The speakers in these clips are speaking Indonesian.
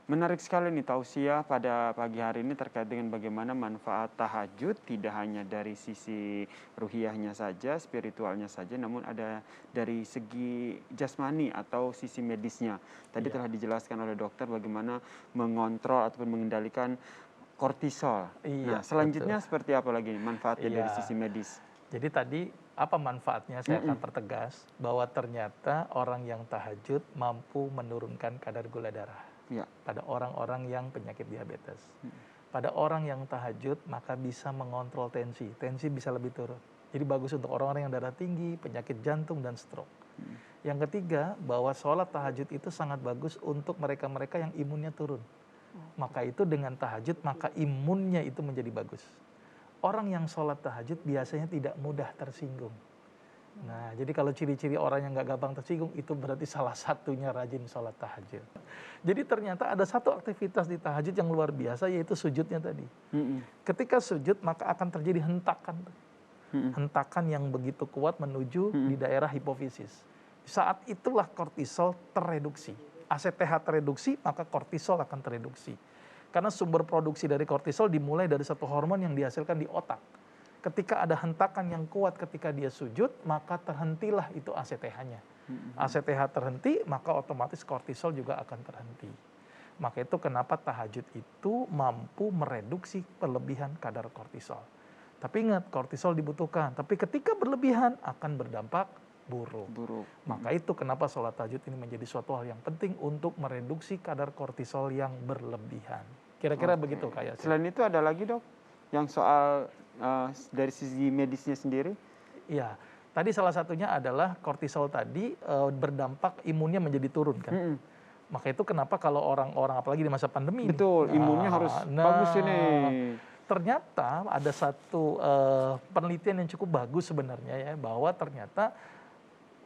Menarik sekali nih tausiah pada pagi hari ini terkait dengan bagaimana manfaat tahajud tidak hanya dari sisi ruhiyahnya saja, spiritualnya saja, namun ada dari segi jasmani atau sisi medisnya. Tadi telah Iya, dijelaskan oleh dokter bagaimana mengontrol ataupun mengendalikan kortisol. iya, Nah, betul. selanjutnya seperti apa lagi nih manfaatnya dari Iya. sisi medis? Jadi tadi apa manfaatnya saya akan Mhm. pertegas bahwa ternyata orang yang tahajud mampu menurunkan kadar gula darah Ya. pada orang-orang yang penyakit diabetes. Pada orang yang tahajud maka bisa mengontrol tensi. Tensi bisa lebih turun. Jadi bagus untuk orang-orang yang darah tinggi, penyakit jantung dan stroke. Yang ketiga, bahwa sholat tahajud itu sangat bagus untuk mereka-mereka yang imunnya turun. Maka itu dengan tahajud maka imunnya itu menjadi bagus. Orang yang sholat tahajud biasanya tidak mudah tersinggung. Nah, jadi kalau ciri-ciri orang yang nggak gampang tersinggung, itu berarti salah satunya rajin sholat tahajud. Jadi ternyata ada satu aktivitas di tahajud yang luar biasa, yaitu sujudnya tadi. Mhm. Ketika sujud, maka akan terjadi hentakan. Mhm. Hentakan yang begitu kuat menuju di Mhm. daerah hipofisis. Saat itulah kortisol tereduksi. ACTH tereduksi, maka kortisol akan tereduksi. Karena sumber produksi dari kortisol dimulai dari satu hormon yang dihasilkan di otak. Ketika ada hentakan yang kuat ketika dia sujud, maka terhentilah itu ACTH-nya. ACTH terhenti, maka otomatis kortisol juga akan terhenti. Maka itu kenapa tahajud itu mampu mereduksi berlebihan kadar kortisol. Tapi ingat, kortisol dibutuhkan. Tapi ketika berlebihan akan berdampak buruk. Buruk. Maka itu kenapa sholat tahajud ini menjadi suatu hal yang penting untuk mereduksi kadar kortisol yang berlebihan. Kira-kira Oke. begitu Kak Yasin. Selain itu ada lagi dok, yang soal dari sisi medisnya sendiri? Iya, tadi salah satunya adalah kortisol tadi berdampak imunnya menjadi turun kan. Mhm. Maka itu kenapa kalau orang-orang apalagi di masa pandemi nih. Betul, imunnya harus bagus ini. Ternyata ada satu penelitian yang cukup bagus sebenarnya ya, bahwa ternyata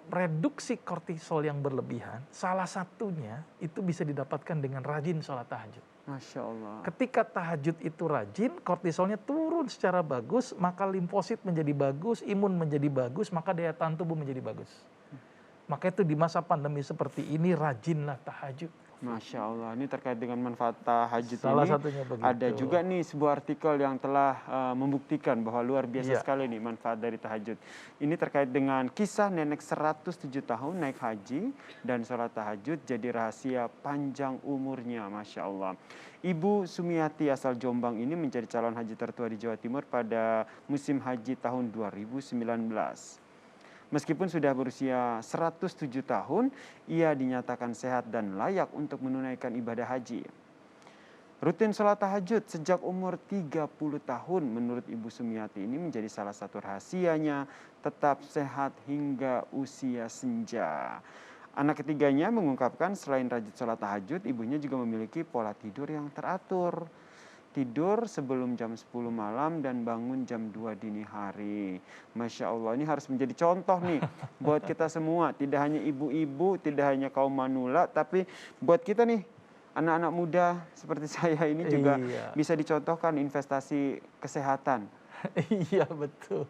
reduksi kortisol yang berlebihan salah satunya itu bisa didapatkan dengan rajin sholat tahajud. Masya Allah. Ketika tahajud itu rajin, kortisolnya turun secara bagus, maka limfosit menjadi bagus, imun menjadi bagus, maka daya tahan tubuh menjadi bagus. Maka itu di masa pandemi seperti ini rajinlah tahajud. Masya Allah, ini terkait dengan manfaat tahajud Salah ini. satunya begitu. Ada juga nih sebuah artikel yang telah membuktikan bahwa luar biasa Iya. sekali nih manfaat dari tahajud. Ini terkait dengan kisah nenek 107 tahun naik haji dan sholat tahajud jadi rahasia panjang umurnya, Masya Allah. Ibu Sumiati asal Jombang ini menjadi calon haji tertua di Jawa Timur pada musim haji tahun 2019. Meskipun sudah berusia 107 tahun, ia dinyatakan sehat dan layak untuk menunaikan ibadah haji. Rutin sholat tahajud sejak umur 30 tahun menurut Ibu Sumiati ini menjadi salah satu rahasianya tetap sehat hingga usia senja. Anak ketiganya mengungkapkan selain rajin sholat tahajud, ibunya juga memiliki pola tidur yang teratur. Tidur sebelum jam 10 malam dan bangun jam 2 dini hari. Masya Allah, ini harus menjadi contoh nih buat kita semua. Tidak hanya ibu-ibu, tidak hanya kaum manula, tapi buat kita nih, anak-anak muda seperti saya ini juga Iya. bisa dicontohkan investasi kesehatan. Iya betul.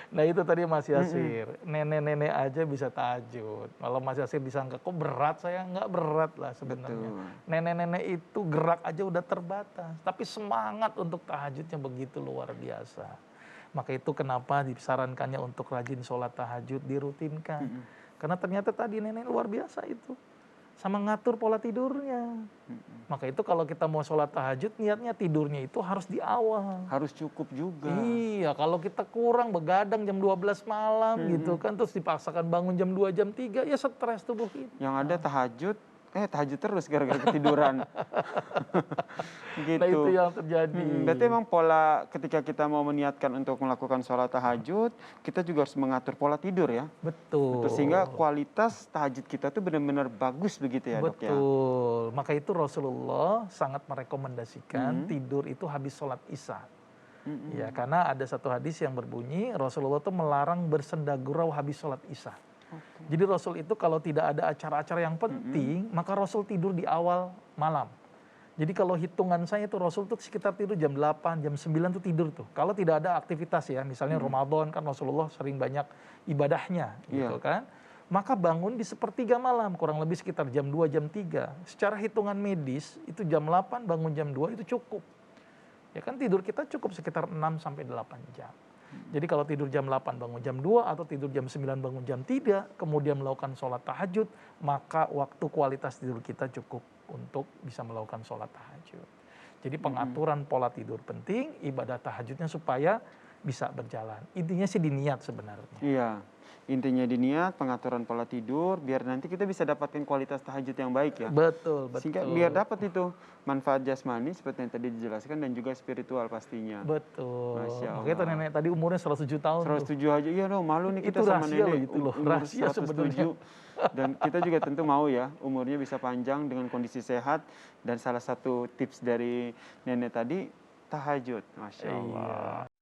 Nah itu tadi Mas Yasir, nenek-nenek aja bisa tahajud. Kalau Mas Yasir disangka kok berat, saya nggak berat lah sebenarnya. Betul. Nenek-nenek itu gerak aja udah terbatas, tapi semangat untuk tahajudnya begitu luar biasa. Maka itu kenapa disarankannya untuk rajin sholat tahajud, dirutinkan. Karena ternyata tadi nenek luar biasa itu. Sama ngatur pola tidurnya. Maka itu kalau kita mau sholat tahajud, niatnya tidurnya itu harus di awal. Harus cukup juga. Iya, kalau kita kurang begadang jam 12 malam gitu kan, terus dipaksakan bangun jam 2, jam 3, ya stres tubuh kita. Yang ada tahajud terus gara-gara ketiduran. Gitu. Nah itu yang terjadi. Berarti memang pola ketika kita mau meniatkan untuk melakukan sholat tahajud, kita juga harus mengatur pola tidur ya. Betul. Sehingga kualitas tahajud kita tuh benar-benar bagus begitu ya dok ya. Betul. Maka itu Rasulullah sangat merekomendasikan tidur itu habis sholat isya. Ya, karena ada satu hadis yang berbunyi Rasulullah itu melarang bersenda gurau habis sholat isya. Jadi Rasul itu kalau tidak ada acara-acara yang penting, maka Rasul tidur di awal malam. Jadi kalau hitungan saya itu Rasul tuh sekitar tidur jam 8, jam 9 tuh tidur tuh. Kalau tidak ada aktivitas ya, misalnya Ramadan kan Rasulullah sering banyak ibadahnya gitu kan. maka bangun di sepertiga malam, kurang lebih sekitar jam 2, jam 3. Secara hitungan medis, itu jam 8 bangun jam 2 itu cukup. Ya kan tidur kita cukup sekitar 6 sampai 8 jam. Jadi kalau tidur jam 8 bangun jam 2 atau tidur jam 9 bangun jam 3, kemudian melakukan sholat tahajud, maka waktu kualitas tidur kita cukup untuk bisa melakukan sholat tahajud. Jadi pengaturan pola tidur penting, ibadah tahajudnya supaya bisa berjalan. Intinya sih di niat sebenarnya. Iya, intinya di niat, pengaturan pola tidur, biar nanti kita bisa dapatkan kualitas tahajud yang baik ya. Betul, Sehingga betul. biar dapat itu manfaat jasmani seperti yang tadi dijelaskan dan juga spiritual pastinya. Betul. Masya Makanya tuh Allah. nenek tadi umurnya 107 tahun tuh. 107 aja, iya dong, malu nih kita Itu sama rahasia loh nenek itu loh, umur rahasia 107. Dan kita juga tentu mau ya umurnya bisa panjang dengan kondisi sehat. Dan salah satu tips dari nenek tadi tahajud, Masya Allah. Iya.